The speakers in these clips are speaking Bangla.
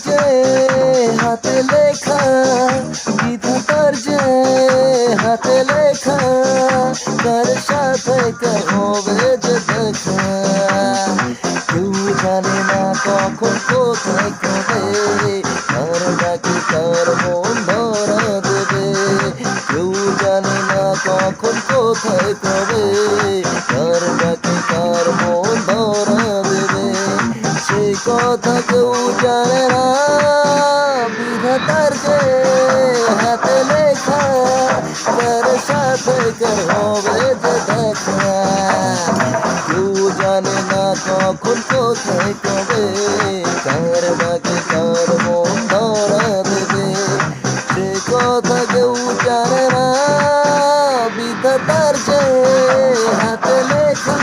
যে হাতে লেখা, বিধাতার যে হাতে লেখা, কার সাথে কার হবে যে দেখা। কেউ জানে না কখন কোথায় কবে, কার ডাকে কার মন ধরা দেবে। কেউ জানে না কখন কোথায় কবে, কার ডাকে কার মন ধরা দেবে। সে কথা কেউ জানে না, বিধাতার যে হাতে লেখা, কার সাথে কার হবে যে দেখা। কেউ জানে না কখন কোথায় কবে, কার ডাকে কার মন ধরা দেবে। সে কথা কেউ জানে না, বিধাতার যে হাতে লেখা,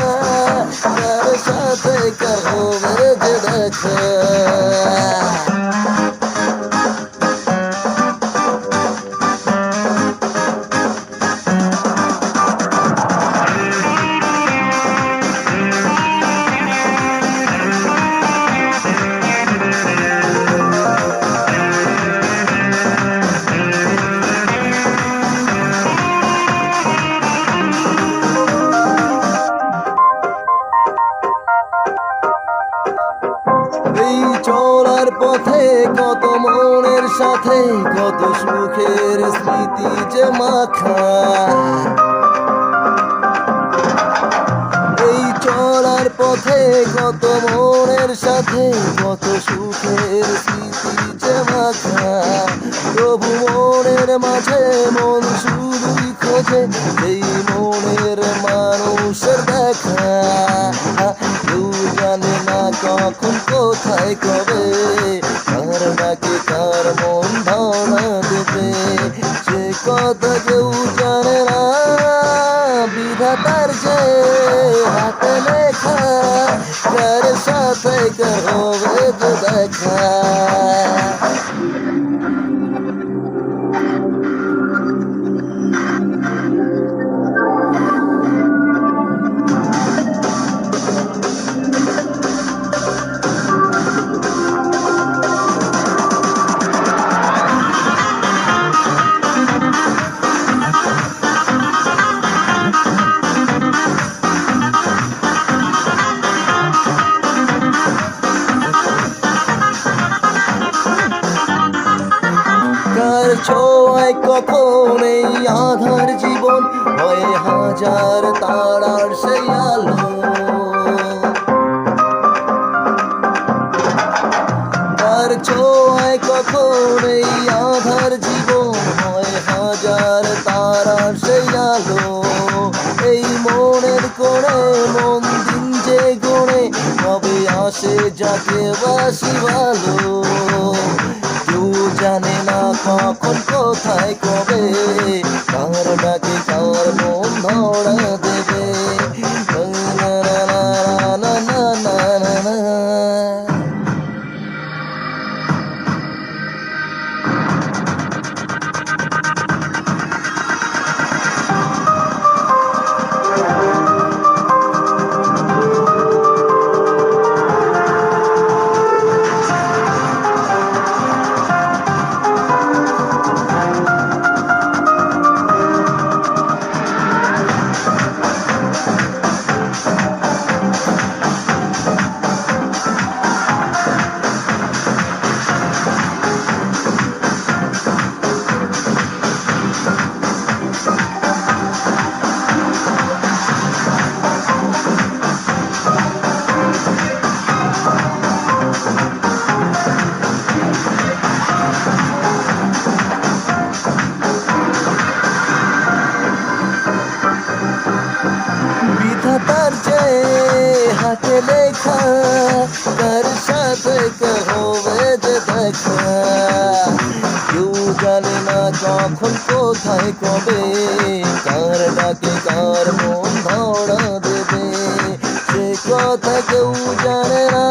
কার সাথে কার হবে যে দেখা। এই চলার পথে কত মনের সাথে কত সুখের স্মৃতি যে মাখা। এই চলার পথে কত মনের সাথে কত সুখের স্মৃতি যে মাখা। প্রভু মনের মাঝে মন শুধুই খোঁজে, এই মনের মানুষের দেখা। কেউ জানে না কখন কোথায় কবে, কার ডাকে কার মন ধরা দেবে। সে কথা কেউ জানে না, বিধাতার যে হাতে লেখা, কার সাথে কার হবে যে দেখা। কার ছোঁয়ায় কখন এই আধার জীবন হয় হাজার তারার সেই আলো। কার ছোঁয়ায় কখন এই আধার জীবন হয় হাজার তারার সেই আলো। এই মনের কোণে মন দিন যে গুণে কবে আসে যাকে বাসি ভালো। কেউ জানে না কখন কোথায় কবে, কার ডাকে কার মন ধরা দেবে। না না না না না না না। বিধাতার যে হাতে লেখা, কার সাথে কার হবে যে দেখা। কেউ জানে না কখন কোথায় কবে, কার ডাকে কার মন ধরা দেবে। সে কথা কেউ জানে না।